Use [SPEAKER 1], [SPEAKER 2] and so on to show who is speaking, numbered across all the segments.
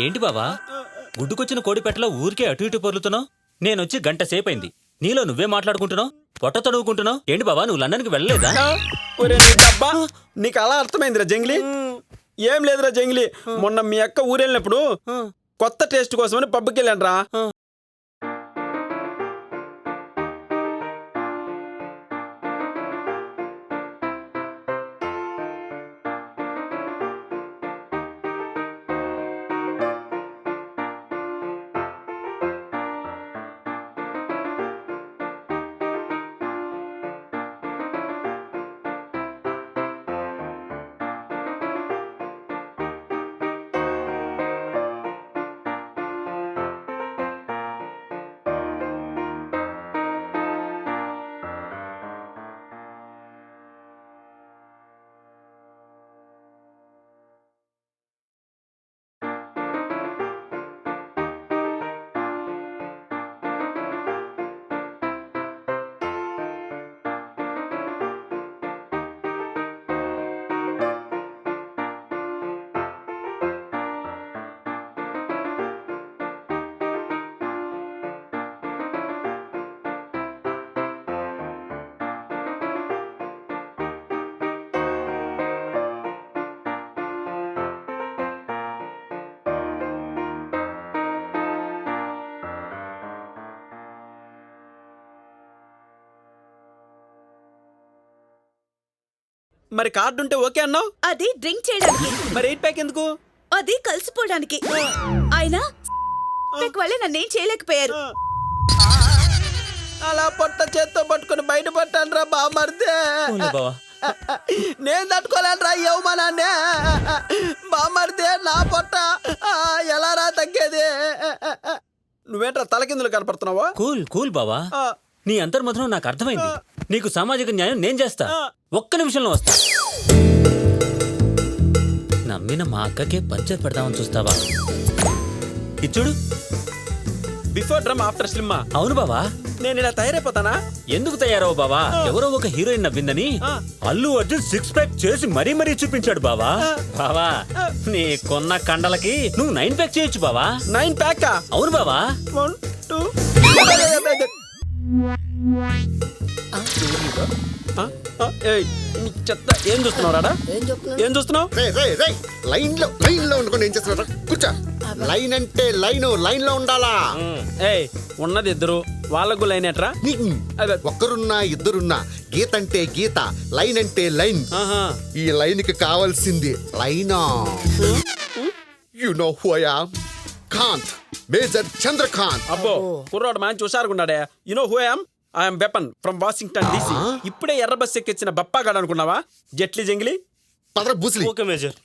[SPEAKER 1] ఏంటి బావా గుడ్డుకొచ్చిన కోడి పెట్టలో ఊరికే అటు ఇటు పొర్లుతున్నావు? నేనొచ్చి గంట సేపైంది, నీలో నువ్వే మాట్లాడుకుంటున్నావు, పొట్ట తడువుకుంటున్నావు. ఏంటి బావా నువ్వు లండన్కి వెళ్ళలేదా?
[SPEAKER 2] నీకు అలా అర్థమైందిరా జంగ్లీ? ఏం లేదురా జంగ్లీ, మొన్న మీ అక్క ఊరెళ్ళినప్పుడు కొత్త టేస్ట్ కోసమని పబ్కి వెళ్ళాను రా. మరి కార్డు ఉంటే ఓకే అన్నావు.
[SPEAKER 3] అది డ్రింక్ చేయడానికి.
[SPEAKER 2] మరి 8 ప్యాక్ ఎందుకు?
[SPEAKER 3] అది కలిసిపోవడానికి. ఆయన వల్లే నన్నేం చేయలేకపోయారు.
[SPEAKER 2] అలా పొట్ట చేత్తో పట్టుకుని బయట పట్టాను రా బామర్దే. నేను తట్టుకోలేను రా యవమానాన్నే. బామర్దే నా పొట్ట ఎలా రా తగ్గేది? నువ్వేంట్రా తలకిందులు కనపడుతున్నావా?
[SPEAKER 1] కూల్ కూల్ బావా, నీ అంతర్మధురం నాకు అర్థమైంది. నీకు సామాజిక న్యాయం నేను చేస్తా, ఒక్క నిమిషంలో వస్తా. నమ్మిన మా అక్కకే పంచర్ పెడదామని చూస్తావా? ఇచ్చుడు
[SPEAKER 2] బిఫోర్ డ్రమ్ ఆఫ్టర్ స్లిమ్.
[SPEAKER 1] అవును బావా.
[SPEAKER 2] నేను ఇలా తయారైపోతానా?
[SPEAKER 1] ఎందుకు తయారవు బావా? ఎవరో ఒక హీరోయిన్ నవ్విందని అల్లు అర్జున్ 6 ప్యాక్ చేసి మరీ మరీ చూపించాడు బావా. బావా నీ కొన్న కండలకి నువ్వు 9 ప్యాక్ చేయొచ్చు బావా.
[SPEAKER 2] 9 ప్యాక్?
[SPEAKER 1] అవును బావా.
[SPEAKER 2] 1 2 చెత్త. ఏం చూస్తున్నావు రాడా? ఏం చూస్తున్నావు?
[SPEAKER 4] లైన్ లో ఉండుకొని ఏం చేస్తున్నా? కూర్చో. లైన్ అంటే లైన్ లో ఉండాలా?
[SPEAKER 2] ఉన్నది ఇద్దరు, వాళ్ళకు లైన్ ఎట్రా?
[SPEAKER 4] ఒక్కరున్నా ఇద్దరున్నా గీత అంటే గీత, లైన్ అంటే లైన్. ఈ లైన్ కి కావాల్సింది లైనా. You know who I am? Kanth, major Chandrakanth.
[SPEAKER 2] అబ్బో కుర్రాడు మంచి హుషారుగున్నాడే. You know who I am? I'm weapon from Washington DC. ఇప్పుడే ఎర్ర బస్ ఎక్కిచ్చిన బప్పాగాడు అనుకున్నావా? జెట్లీ జంగిలీ.
[SPEAKER 4] పదర Bruce Lee.
[SPEAKER 1] Okay major.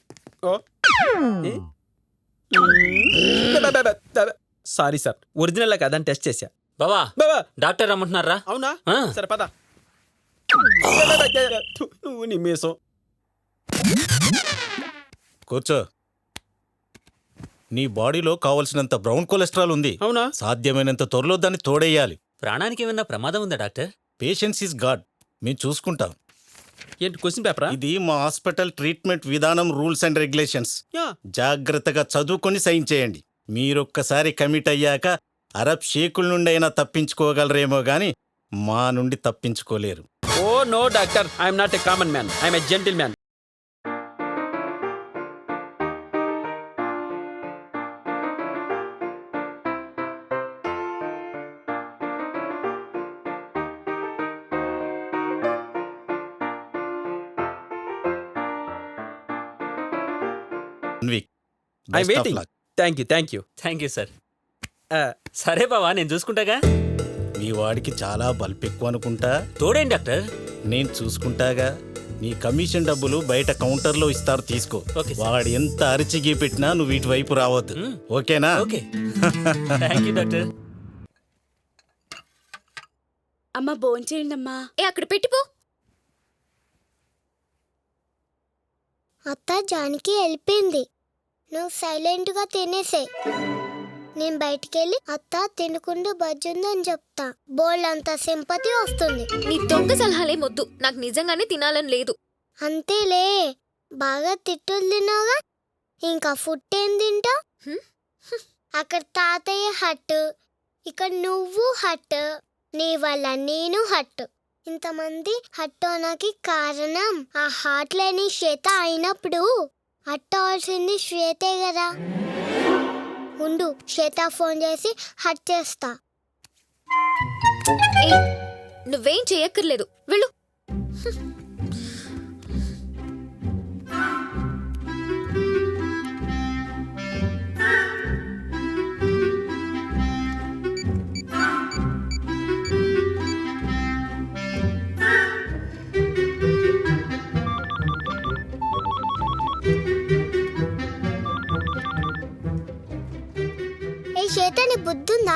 [SPEAKER 2] Sorry sir, original కాదని టెస్ట్ చేశా.
[SPEAKER 1] బావా
[SPEAKER 2] బాబా
[SPEAKER 1] డాక్టర్ రమ్మంటున్నారా?
[SPEAKER 2] అవునా? సరే పద. నువ్వు నీ మీసం.
[SPEAKER 5] కూర్చో. నీ బాడీలో కావలసినంత బ్రౌన్ కొలెస్ట్రాల్ ఉంది.
[SPEAKER 2] అవునా?
[SPEAKER 5] సాధ్యమైనంత త్వరలో దాన్ని తోడేయాలి.
[SPEAKER 1] ప్రాణానికి ఏమన్నా ప్రమాదం ఉందా డాక్టర్?
[SPEAKER 5] Patience is God. మేము చూసుకుంటాం.
[SPEAKER 2] ఏంటి క్వశ్చన్ పేపరా?
[SPEAKER 5] ఇది మా హాస్పిటల్ ట్రీట్మెంట్ విధానం, రూల్స్ అండ్ రెగ్యులేషన్స్. జాగ్రత్తగా చదువుకొని సైన్ చేయండి. మీరొక్కసారి కమిట్ అయ్యాక అరబ్ షేకుల నుండి అయినా తప్పించుకోగలరేమో గాని మా నుండి తప్పించుకోలేరు.
[SPEAKER 2] Oh no doctor, I'm not a common man, I'm a gentleman. I'm waiting. Thank you.
[SPEAKER 1] Thank you sir. సరే బావా, నేను చూసుకుంటాగా.
[SPEAKER 5] మీ వాడికి చాలా బల్ప్ ఎక్కువ అనుకుంటా.
[SPEAKER 1] తోడేంటి డాక్టర్?
[SPEAKER 5] నేను చూసుకుంటాగా. నీ కమిషన్ డబ్బులు బయట కౌంటర్లో ఇస్తారు, తీసుకో. వాడు ఎంత అరిచిగి పెట్టినా నువ్వు ఇటు వైపు రావద్దు. ఓకేనా?
[SPEAKER 1] ఓకే. Thank you doctor.
[SPEAKER 3] అమ్మ భోంచేయండి అమ్మా.
[SPEAKER 6] అక్కడ పెట్టిపో.
[SPEAKER 7] అత్త జానికి వెళ్ళిపోయింది. నువ్వు సైలెంట్గా తినేసే. నేను బయటికెళ్ళి అత్త తినకుండా బజ్జుందని చెప్తా. బోల్డ్ అంత సింపతి వస్తుంది.
[SPEAKER 6] నీ దొంగ సలహాలేం వద్దు, నాకు నిజంగానే తినాలని లేదు.
[SPEAKER 7] అంతేలే, బాగా తిట్టులు తిన్నావుగా, ఇంకా ఫుడ్ ఏం తింటావు? అక్కడ తాతయ్య హట్, ఇక్కడ నువ్వు హట్, నీ వల్ల నేను హట్. ఇంతమంది హట్ అవడానికి కారణం ఆ హార్ట్ లేని శ్వేత అయినప్పుడు హట్ అవ్వాల్సింది శ్వేతే కదా. ఉండు, శ్వేత ఫోన్ చేసి హట్ చేస్తా.
[SPEAKER 6] ఏ, నువ్వేం చేయక్కర్లేదు, వెళ్ళు.
[SPEAKER 7] ఏ శ్వేత, నీ బుద్ధుందా?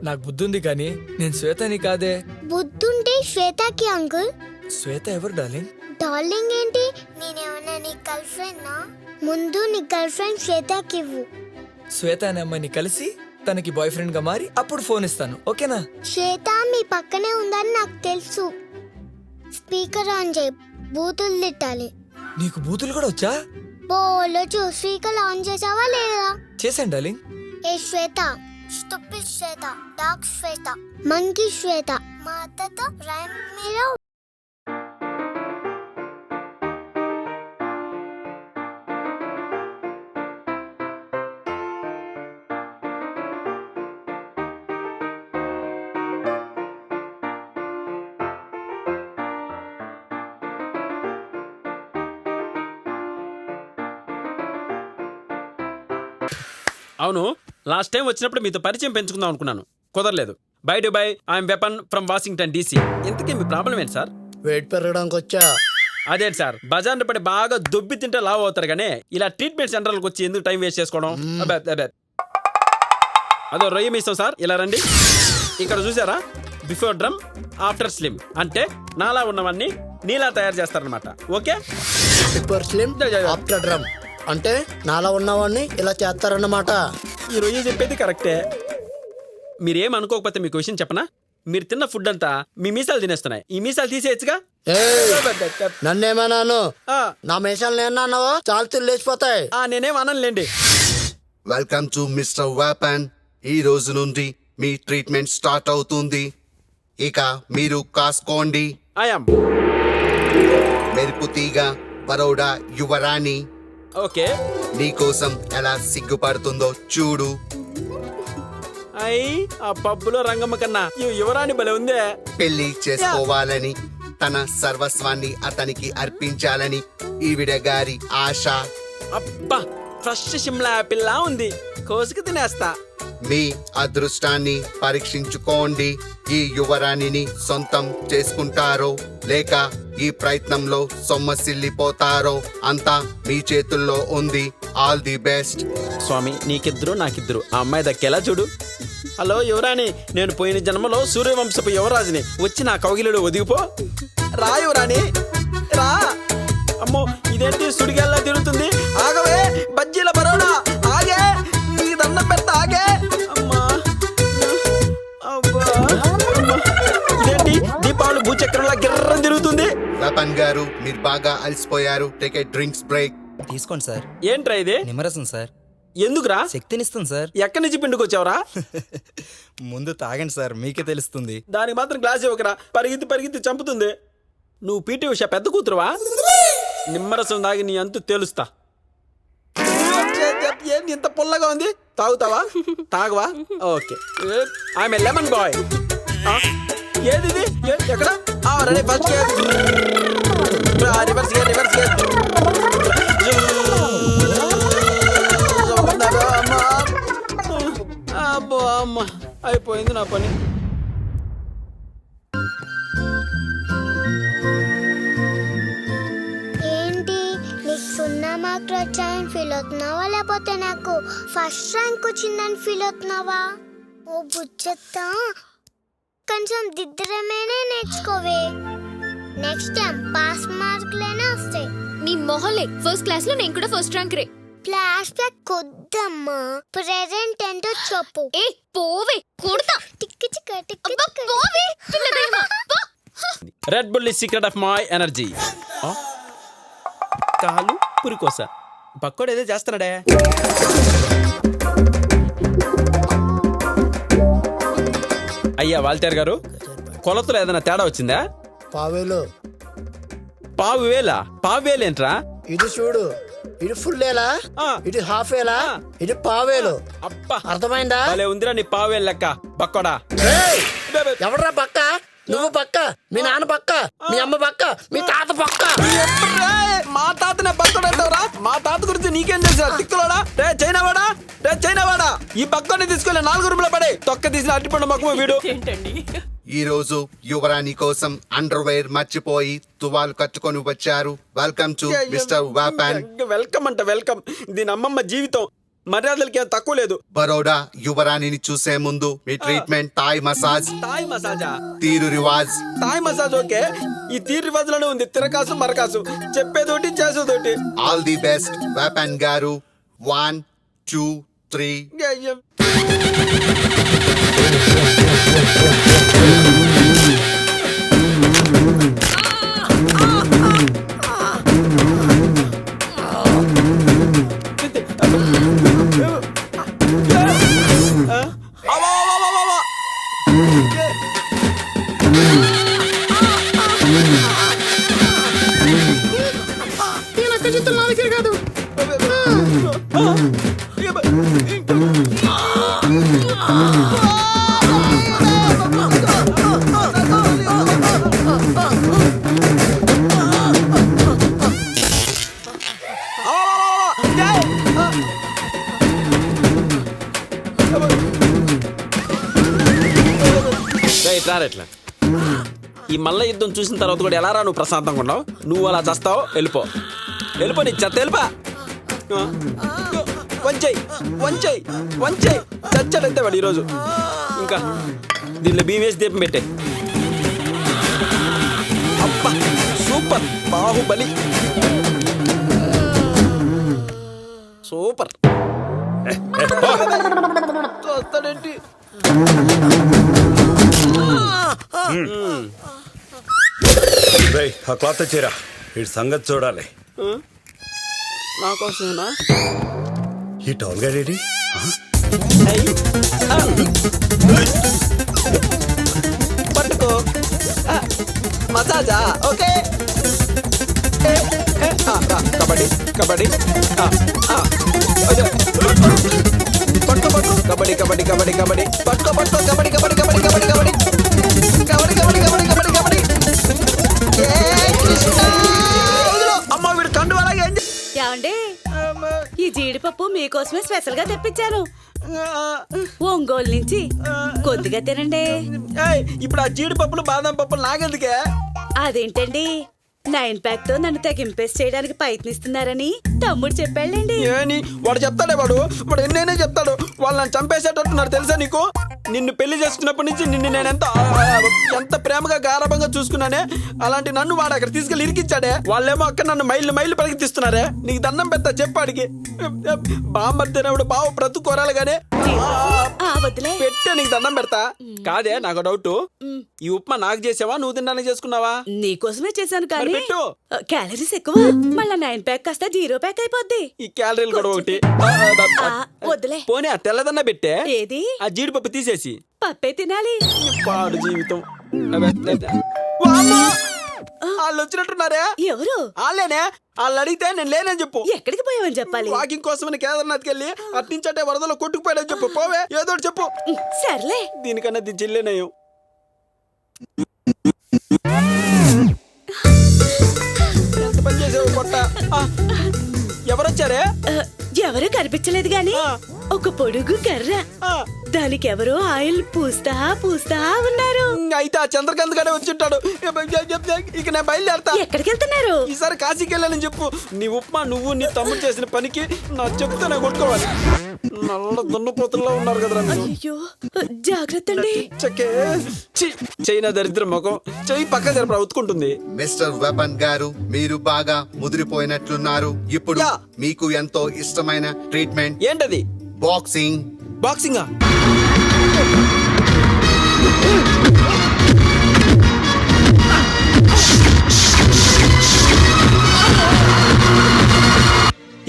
[SPEAKER 8] నాకు బుద్ధుంది కానీ నేను శ్వేతని కాదే.
[SPEAKER 7] బుద్ధుంటే శ్వేతకి అంకుల్.
[SPEAKER 8] శ్వేత ఎవరు డార్లింగ్?
[SPEAKER 7] డార్లింగ్ ఏంటి? నేనేమన్నా నీ గర్ల్ ఫ్రెండ్? ముందు నీ గర్ల్ ఫ్రెండ్ శ్వేతకి ఇవ్వు.
[SPEAKER 8] శ్వేత అనే అమ్మాయిని కలిసి తనకి బాయ్ ఫ్రెండ్ గా మారి అప్పుడు ఫోన్ ఇస్తాను, ఓకేనా?
[SPEAKER 7] శ్వేత మీ పక్కనే ఉందని నాకు తెలుసు. స్పీకర్ ఆన్ చేయి, బూతులు తిట్టాలి.
[SPEAKER 8] నీకు బూతులు కూడా వచ్చా?
[SPEAKER 7] బోలోచు, స్పీకర్ ఆన్ చేసావా లేదా?
[SPEAKER 8] చేశాను డార్లింగ్.
[SPEAKER 7] ఏ శ్వేత, స్టూపిడ్ శ్వేత, డాగ్ శ్వేత, మంకీ శ్వేత, మా అత్తతో రైమ్ మీద.
[SPEAKER 2] అవును, లాస్ట్ టైం వచ్చినప్పుడు మీతో పరిచయం పెంచుకుందాం అనుకున్నాను, కుదరలేదు. By to buy, I'm weapon from Washington DC. ఇంతకీ మీ ప్రాబ్లం ఏంటి సార్?
[SPEAKER 9] వెయిట్ పెరగడానికి వచ్చా.
[SPEAKER 2] అదేంటి సార్, బజార్ని పడి బాగా దొబ్బి తింటే లావ్ అవుతారు కానీ ఇలా ట్రీట్మెంట్ సెంటర్లకు వచ్చి ఎందుకు టైం వేస్ట్ చేసుకోవడం? అదో రొయ్య మీసం సార్, ఇలా రండి. ఇక్కడ చూసారా, బిఫోర్ డ్రమ్ ఆఫ్టర్ స్లిమ్ అంటే నాలా ఉన్నవన్నీ నీలా తయారు చేస్తారనమాట. Okay,
[SPEAKER 9] before slim after drum అంటే నాలా ఉన్నవాడిని ఇలా చేస్తారన్నమాట.
[SPEAKER 2] ఈ రొయ్య చెప్పేది కరెక్టే. మీరేం అనుకోకపోతే మీకు విషయం చెప్పనా? మీరు తిన్న ఫుడ్ అంతా మీ మీసాలు తినేస్తున్నాయి. ఈ మీసాలు తీసేయచ్చుగా.
[SPEAKER 9] నన్నేమన్నాను?
[SPEAKER 2] ఆ,
[SPEAKER 9] నా మీసాలు నేనన్నావో చాలా లేచిపోతాయి.
[SPEAKER 2] నేనేం అనలేండి.
[SPEAKER 4] Welcome to mister weapon. ఈ రోజు నుండి మీ ట్రీట్మెంట్ స్టార్ట్ అవుతుంది. ఇక మీరు కాసుకోండి.
[SPEAKER 2] ఐఎమ్
[SPEAKER 4] మెరుపు తీగ బరోడా యువరాణి
[SPEAKER 2] ఓకే.
[SPEAKER 4] నీకోసం ఎలా సిగ్గుపడుతుందో చూడు.
[SPEAKER 2] ఆ పబ్బులో రంగమ్మ కన్నా ఈ యువరాణి భలే ఉందే.
[SPEAKER 4] పెళ్లి చేసుకోవాలని, తన సర్వస్వాన్ని అతనికి అర్పించాలని ఈవిడ గారి ఆశ.
[SPEAKER 2] అబ్బా, ఫ్రెష్ షిమ్లా యాపిల్ లా ఉంది, కోసుకు తినేస్తా.
[SPEAKER 4] మీ అదృష్టాన్ని పరీక్షించుకోండి. ఈ యువరాణిని సొంతం చేసుకుంటారో లేక ఈ ప్రయత్నంలో సొమ్మసిల్లిపోతారో అంతా మీ చేతుల్లో ఉంది. All the best.
[SPEAKER 2] స్వామి, నీకిద్దరు నాకిద్దరు, ఆ అమ్మాయి దక్కేలా చూడు. హలో యువరాణి, నేను పోయిన జన్మలో సూర్యవంశపు యువరాజుని. వచ్చి నా కౌగిలిలో ఒదిగిపో. రా యువరాణి, రా. అమ్మో, ఇదేంటి సుడిగాల్లా తిరుగుతుంది? ఆగవే బజ్జీల బరోడా, ఆగే, నీకు దండం పెడతా, ఆగే. అమ్మా, అబ్బా, ఇదేంటి దీపావళి భూచక్రంలా గిర్రం తిరుగుతుంది?
[SPEAKER 4] వెపన్ గారు, మీరు బాగా అలసిపోయారు. Take a drinks break.
[SPEAKER 8] తీసుకోండి సార్.
[SPEAKER 2] ఏంట్రా ఇది?
[SPEAKER 8] నిమ్మరసం సార్,
[SPEAKER 2] ఎందుకురా?
[SPEAKER 8] శక్తినిస్తుంది సార్.
[SPEAKER 2] ఎక్కడి నుంచి పిండుకొచ్చావురా?
[SPEAKER 8] ముందు తాగండి సార్, మీకే తెలుస్తుంది.
[SPEAKER 2] దానికి మాత్రం గ్లాస్ ఇవ్వకరా, పరిగెత్తి పరిగెత్తి చంపుతుంది. నువ్వు పీటీ ఉషా పెద్ద కూతురువా? నిమ్మరసం తాగి నీ అంతు తేలుస్తా. ఏంటి ఇంత పుల్లగా ఉంది? తాగుతావా? తాగవా? Okay, I'm a lemon boy. ఏది ఇది? ఎక్కడ? Ready, first reverse gear, reverse gear. అబ్బో అమ్మ, అయిపోయింది నా పని.
[SPEAKER 7] ఏంటి, నీకు 0 మార్కులు వచ్చాయని ఫీల్ అవుతున్నావా, లేకపోతే నాకు ఫస్ట్ ర్యాంక్ వచ్చిందని ఫీల్ అవుతున్నావా? ఓ బుజ్జత్తా, కొంచెం దిద్దరమేనే నేర్చుకోవే. నెక్స్ట్ టైం పాస్ మార్కులైనా వస్తాయి.
[SPEAKER 6] నీ మొహలే, ఫస్ట్ క్లాస్ లో నేను కూడా ఫస్ట్ ర్యాంక్ రే.
[SPEAKER 7] ఫ్లాష్ బ్యాక్ కొద్దమ్మా, ప్రెజెంట్ ఏంటో చెప్పు.
[SPEAKER 6] ఏ పోవే, కొడతా.
[SPEAKER 7] టిక్కి చిక్క టిక్కి
[SPEAKER 6] అబ్బా,
[SPEAKER 7] చిక్క.
[SPEAKER 6] పోవే, పిల్లదైనా, పో.
[SPEAKER 2] Red bull is secret of my energy. కాలు పురికోస పక్కోడు ఏదో చేస్తున్నాడే. అయ్యా వాల్తేర్ గారు, కొలతలో ఏదైనా తేడా వచ్చిందా?
[SPEAKER 9] పావేలు
[SPEAKER 2] పావేలేంట్రా?
[SPEAKER 9] ఇది చూడు, ఇది ఫుల్ ఏలా,
[SPEAKER 2] ఆ.
[SPEAKER 9] ఇది హాఫ్ ఏలా, ఇది పావేలు.
[SPEAKER 2] అబ్బా
[SPEAKER 9] అర్థమైందా?
[SPEAKER 2] భలే ఉందిరా నీ పావేలు లెక్క బక్కోడా.
[SPEAKER 9] ఏయ్! ఎవడ్రా పక్క? నువ్వు పక్క, మీ నాన్న పక్క, మీ అమ్మ పక్క, మీ తాత పక్క.
[SPEAKER 2] ఏయ్, మా తాతనే బక్కోడంటావురా? మా తాత గురించి నీకేం తెలుసా తిక్కులోడా? రే చైనావాడా ఈ బక్కోని తీసుకెళ్ళి 4 రూపాయలు పడే తొక్క తీసిన అట్టిపండు మొక్కము వీడు.
[SPEAKER 4] ఈ రోజు యువరాణి కోసం అండర్వేర్ మర్చిపోయి తువాలు కట్టుకొని వచ్చారు. Welcome to mister weapon.
[SPEAKER 2] Welcome అంట వెల్కమ్. దీని అమ్మమ్మ జీవితం మర్యాదలకి ఏం తక్కువ లేదు.
[SPEAKER 4] బరోడా యువరాణిని చూసే ముందు మీ ట్రీట్మెంట్ థాయ్ మసాజ్,
[SPEAKER 2] తాయ్ మసాజా?
[SPEAKER 4] తీరు రివాజ్.
[SPEAKER 2] తాయ్ మసాజ్ ఓకే, ఈ తీరు రివాజులోనే ఉంది తిరకాసు మరకాసు, చెప్పేదోటి చేసేదోటి.
[SPEAKER 4] ఆల్ ది బెస్ట్ వాపన్ గారు. 1 2 3.
[SPEAKER 2] ఎట్లా ఈ మల్ల యుద్ధం చూసిన తర్వాత కూడా ఎలా రా నువ్వు ప్రశాంతంగా ఉన్నావు? నువ్వు అలా చస్తావు, వెళ్ళిపో నీ చెత్త వెళ్ళిపో. వంచై చచ్చాడంతే వాడు ఈరోజు. ఇంకా దీనిలో బియ్యం వేసి దీపం పెట్టే. అబ్బా సూపర్, బాహుబలి సూపర్. వస్తాడేంటి?
[SPEAKER 10] ఆ క్లాత్ చీరా ఇటు సంగతి చూడాలి.
[SPEAKER 2] నాకోసమేనా?
[SPEAKER 10] ఈ టౌన్ గడేడి
[SPEAKER 2] పట్టుకో. మసాజా ఓకే. కబడ్డీ కబడ్డీ పట్టుకో కబడ్డీ కబడ్డీ కబడ్డీ కబడ్డీ పట్టుకో కబడ్డీ కబడ్డీ కబడ్డీ కబడ్డీ కబడ్డీ కబడ్డీ కబడ్డీ కబడ్డీ కబడ్డీ కబడ్డీ. అమ్మ వీడు కండు అలాగే
[SPEAKER 3] ఏమండి, ఈ జీడిపప్పు మీకోసమే స్పెషల్ గా తెప్పించాను. ఒంగోలు నుంచి కొద్దిగా తినండి.
[SPEAKER 2] ఇప్పుడు ఆ జీడిపప్పులు బాదం పప్పులు నాకెందుకే?
[SPEAKER 3] అదేంటండి, 9 ప్యాక్ తో నన్ను తెగింపేసి చేయడానికి ప్రయత్నిస్తున్నారని తమ్ముడు చెప్పాళ్ళండి.
[SPEAKER 2] ఏని వాడు చెప్తాడే, వాడు ఎన్నైనా చెప్తాడు. వాళ్ళు నన్ను చంపేసేటట్టున్నారు తెలుసా నీకు? నిన్ను పెళ్లి చేసుకున్నప్పటి నుంచి నిన్ను నేను ఎంత ప్రేమగా గారాభంగా చూసుకున్నానే, అలాంటి నన్ను వాడు అక్కడ తీసుకెళ్ళి ఇరికిచ్చాడే. వాళ్ళేమో అక్కడ నన్ను మైళ్ళు పరిగెత్తిస్తున్నారే. నీకు దండం పెడతా చెప్పాడికి. బామ్మర్తినప్పుడు బావ బ్రతుకోరాలి గానే పెట్టే, నీకు దండం పెడతా. కాదే నాకు డౌట్, ఈ ఉప్మా నాకు చేసావా నువ్వు తినడానికి చేసుకున్నావా?
[SPEAKER 3] నీకోసమే చేశాను కానీ
[SPEAKER 2] పెట్టు.
[SPEAKER 3] క్యాలరీస్ ఎక్కువ. మళ్ళా 9 ప్యాక్ కాస్త 0 ప్యాక్ అయిపోద్ది.
[SPEAKER 2] ఈ క్యాలరీలు కూడా ఒకటి.
[SPEAKER 3] వద్దులే.
[SPEAKER 2] పోనీ ఆ తెల్లదన్న పెట్టే,
[SPEAKER 3] ఏది
[SPEAKER 2] ఆ జీడిపప్పు తీసేసి.
[SPEAKER 3] పప్పే తినాలి.
[SPEAKER 2] పాడు జీవితం. వాళ్ళు వచ్చినట్టున్నారే.
[SPEAKER 3] ఎవరు?
[SPEAKER 2] వాళ్ళేనే. వాళ్ళు అడిగితే నేను లేనని చెప్పు.
[SPEAKER 3] ఎక్కడికి పోయావని చెప్పాలి?
[SPEAKER 2] వాకింగ్ కోసమని కేదార్నాథ్కి వెళ్ళి అట్నుంచటే వరదలో కొట్టుకుపోయాడని చెప్పు. పోవే ఏదో చెప్పు.
[SPEAKER 3] సర్లే.
[SPEAKER 2] దీనికన్నా దీని చెల్లేనయ్యో. ఎంత పని చేసావు కొట్ట. ఎవరొచ్చారే?
[SPEAKER 3] ఎవరు కనిపించలేదు గాని ఒక పొడుగు కర్ర, దానికి ఎవరో ఆయిల్ పూస్తా ఉన్నారు.
[SPEAKER 2] అయితే ఆ చంద్రకాంత్ గడే వచ్చింటాడు. ఇక నేను బయలుదేరతా.
[SPEAKER 3] ఎక్కడికి వెళ్తున్నారు?
[SPEAKER 2] ఈసారి కాశీకి వెళ్ళాలని చెప్పు. నీ ఉప్మా నువ్వు నీ తమ్ముడు చేసిన పనికి నా చెప్తే నేను కొట్టుకోవాలి. నల్ల దున్నపోతుల్లో ఉన్నారు కదరా.
[SPEAKER 3] అయ్యో జాగ్రత్త అండి.
[SPEAKER 2] చైనా దరిద్ర ముఖం. చెయ్యి పక్క జరపరా ఉత్తుకుంటుంది.
[SPEAKER 4] మిస్టర్ వెపన్ గారు, మీరు బాగా ముదిరిపోయినట్లున్నారు. ఇప్పుడు మీకు ఎంతో ఇష్టమైన ట్రీట్మెంట్.
[SPEAKER 2] ఏంటది?
[SPEAKER 4] బాక్సింగ్.
[SPEAKER 2] బాక్సింగా?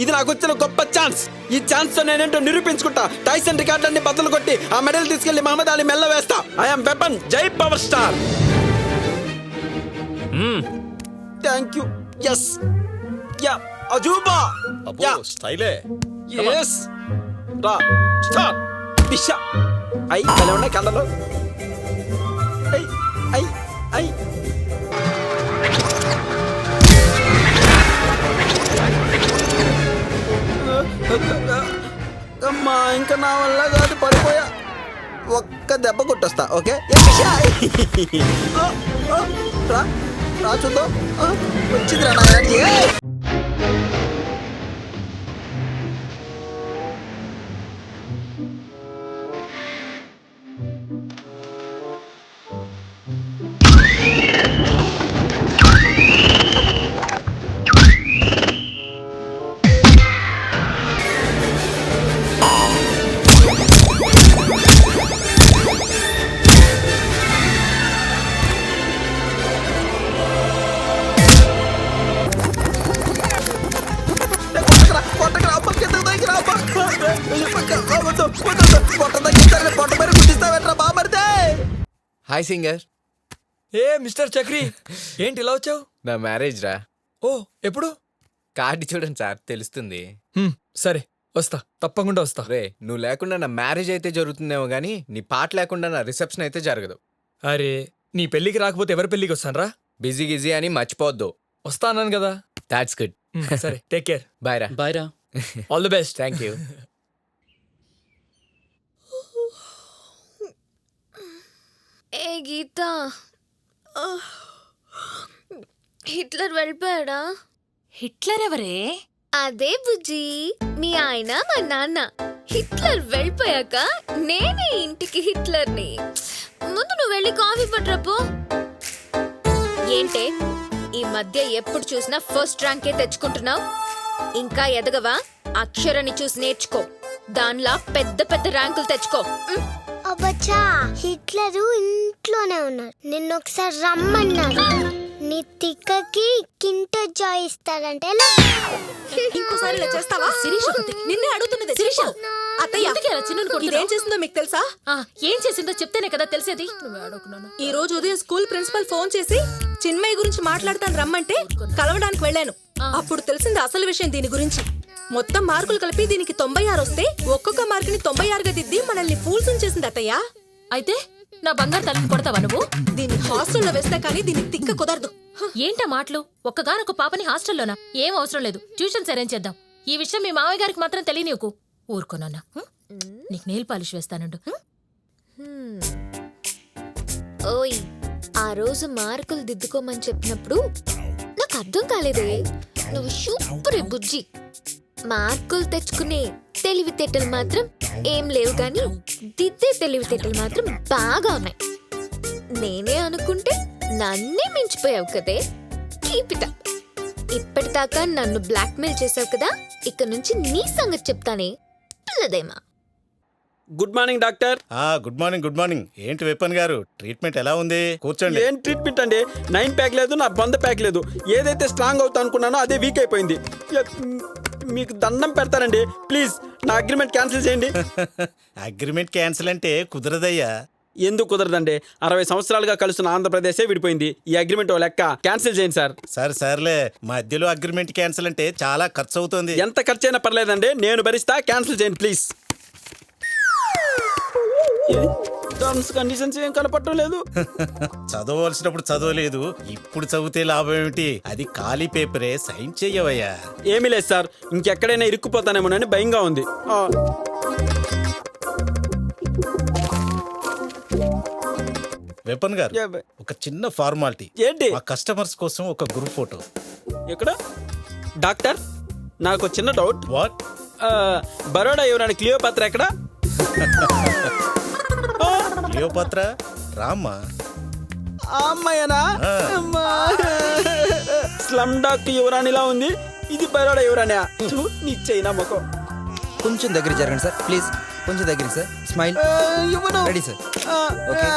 [SPEAKER 2] ఇది నాకు వచ్చిన గొప్ప ఛాన్స్. ఈ ఛాన్స్ తో నేనేంటో నిరూపించుకుంటా. టైసన్ రికార్డులన్నీ బద్దలు కొట్టి ఆ మెడల్ తీసుకెళ్లి మహమ్మద్ అలీ మెల్ల వేస్తా. I'm weapon. జై power star. Thank you. Yes యా అజూబా యా
[SPEAKER 1] స్టైలే.
[SPEAKER 2] ఎస్ రా స్టార్ట్. పిషా ఐ ఎలా ఉన్నాయి కళ్ళలో. ఐ ఐ ఐ అమ్మా ఇంకా నా వల్ల కాదు, పడిపోయా. ఒక్క దెబ్బ కొట్టొస్తా. ఓకే రా రా చూద్దాం. వచ్చిందిరా నా ఎనర్జీ.
[SPEAKER 11] Hi singer.
[SPEAKER 8] ఏ మిస్టర్ చక్రి, ఏంటి ఇలా వచ్చావు?
[SPEAKER 11] నా మ్యారేజ్ రా.
[SPEAKER 8] ఓ ఎప్పుడు?
[SPEAKER 11] కార్డు చూడండి సార్, తెలుస్తుంది.
[SPEAKER 8] సరే వస్తా, తప్పకుండా వస్తా.
[SPEAKER 11] రే నువ్వు లేకుండా నా మ్యారేజ్ అయితే జరుగుతుందేమో గానీ నీ పాట లేకుండా నా రిసెప్షన్ అయితే జరగదు.
[SPEAKER 8] అరే నీ పెళ్ళికి రాకపోతే ఎవరి పెళ్ళికి వస్తాను రా?
[SPEAKER 11] బిజీ గిజీ అని మర్చిపోవద్దు.
[SPEAKER 8] వస్తా అన్నాను కదా.
[SPEAKER 11] That's good.
[SPEAKER 8] సరే టేక్ కేర్.
[SPEAKER 11] బాయ్ రా.
[SPEAKER 1] బాయ్ రా.
[SPEAKER 8] All the best.
[SPEAKER 11] Thank you.
[SPEAKER 6] ఏ గీత, హిట్లర్ వెళ్ళిపోయాడా?
[SPEAKER 3] హిట్లర్ ఎవరే?
[SPEAKER 6] అదే బుజ్జి, మీ ఆయన మా నాన్న. హిట్లర్ వెళ్ళిపోయాక నేనే ఇంటికి హిట్లర్ని. ముందు నువ్వు వెళ్ళి కాఫీ పట్టరాపో. ఏంటే ఈ మధ్య ఎప్పుడు చూసినా ఫస్ట్ ర్యాంకే తెచ్చుకుంటున్నావు? ఇంకా ఎదగవా? అక్షరాన్ని చూసి నేర్చుకో, దానిలా పెద్ద పెద్ద ర్యాంకులు తెచ్చుకో.
[SPEAKER 7] అబ్బచ్చా, హిట్లరు ఇంట్లోనే ఉన్నారు. నిన్నొకసారి రమ్మన్నారు. నీ తిక్కకి కింటర్ జాయ్ ఇస్తారంటే ఎలా?
[SPEAKER 3] ఇంకోసారి ఇలా చేస్తావా? శిరీష నిన్నే అడుగుతున్నది. శిరీష అత్తయ్య ఇదేం చేసిందో మీకు తెలుసా?
[SPEAKER 6] ఏం చేసిందో చెప్తేనే కదా తెలిసేది.
[SPEAKER 3] ఈ రోజు ఉదయం స్కూల్ ప్రిన్సిపల్ ఫోన్ చేసి చిన్మయ్య గురించి మాట్లాడతాను రమ్మంటే కలవడానికి వెళ్ళాను. అప్పుడు తెలిసింది అసలు విషయం దీని గురించి. మొత్తం మార్కులు కలిపి దీనికి 96 వస్తే ఒక్కొక్క మార్కుని 96గా దిద్ది మనల్ని ఫూల్స్ చేసింది అత్తయ్య.
[SPEAKER 6] అయితే నా బంగారు తల్లిని కొడతావా నువ్వు?
[SPEAKER 3] దీన్ని హాస్టల్లో వేస్తే కానీ దీనికి తిక్క కుదరదు.
[SPEAKER 6] ఏంటా మాటలు? ఒక్కగానొక్క పాపని హాస్టల్లోనా? ఏం అవసరం లేదు, ట్యూషన్స్ అరేంజ్ చేద్దాం. ఈ విషయం మీ మావయ్య గారికి మాత్రం తెలియనీకు. ఊరుకోనన్నా, నీకు నెయిల్ పాలిష్ వేస్తానండు. ఓయ్, ఆ రోజు మార్కులు దిద్దుకోమని చెప్పినప్పుడు నాకు అర్థం కాలేదే. నువ్వు సూపర్ బుజ్జి. మార్కులు తెచ్చుకునే తెలివితేటలు మాత్రం ఏం లేవు కానీ దిద్దే తెలివితేటలు మాత్రం బాగా ఉన్నాయి. నేనే అనుకుంటే నన్నే మించిపోయావు కదే. Keep it up. ఇప్పటిదాకా నన్ను బ్లాక్మెయిల్ చేసావు కదా, ఇక నుంచి నీ సంగతి చెప్తానే పిల్లదేమా.
[SPEAKER 2] Good morning doctor.
[SPEAKER 5] Good morning good morning. ఏంటి వెపన్ గారు, ట్రీట్మెంట్ ఎలా ఉంది? కూర్చోండి.
[SPEAKER 2] ఏం ట్రీట్మెంట్ అండి? 9 ప్యాక్ లేదు, నా బంద ప్యాక్ లేదు. ఏదైతే స్ట్రాంగ్ అవుతా అనుకున్నానో అదే వీక్ అయిపోయింది. మీకు దండం పెడతానండి, ప్లీజ్ నా అగ్రిమెంట్ క్యాన్సిల్ చేయండి.
[SPEAKER 5] అగ్రిమెంట్ క్యాన్సిల్ అంటే కుదరదయ్యా.
[SPEAKER 2] ఎందుకు కుదరదండి? 60 సంవత్సరాలుగా కలుస్తున్న ఆంధ్రప్రదేశే విడిపోయింది. ఈ అగ్రిమెంట్ ఓ లెక్క. క్యాన్సిల్ చేయండి సార్.
[SPEAKER 5] సర్లే, మధ్యలో అగ్రిమెంట్ క్యాన్సిల్ అంటే చాలా ఖర్చు అవుతుంది.
[SPEAKER 2] ఎంత ఖర్చు అయినా పర్లేదండి, నేను భరిస్తా. క్యాన్సిల్ చేయండి ప్లీజ్. టర్మ్స్ కండిషన్స్ ఏం కనపడటం లేదు.
[SPEAKER 5] చదవలసినప్పుడు చదవలేదు, ఇప్పుడు చదివితే లాభం ఏమిటి? అది ఖాళీ పేపరే, సైన్ చెయ్యవయ్యా.
[SPEAKER 2] ఏమీ లేదు సార్, ఇంకెక్కడైనా ఇరుక్కుపోతానేమోనని భయంగా ఉంది.
[SPEAKER 5] వెపన్ గారు, ఒక చిన్న ఫార్మాలిటీ.
[SPEAKER 2] ఏంటి?
[SPEAKER 5] మా కస్టమర్స్ కోసం ఒక గ్రూప్ ఫోటో.
[SPEAKER 2] ఎక్కడ? డాక్టర్, నాకు చిన్న డౌట్.
[SPEAKER 5] వాట్?
[SPEAKER 2] బరోడా ఎవరైనా క్లియోపాత్ర ఎక్కడ?
[SPEAKER 5] క్లియోపాత్ర రామ్మా.
[SPEAKER 2] అమ్మాయనా? స్లమ్ డాక్ యువరాణిలా ఉంది. ఇది బరోడా యువరాణి. నీ చైనా ముఖం.
[SPEAKER 12] కొంచెం దగ్గర జరగండి సార్, ప్లీజ్. కొంచెం దగ్గర సార్. స్మైల్.
[SPEAKER 2] ఇవ్వను.
[SPEAKER 12] Ready sir. ఓకే.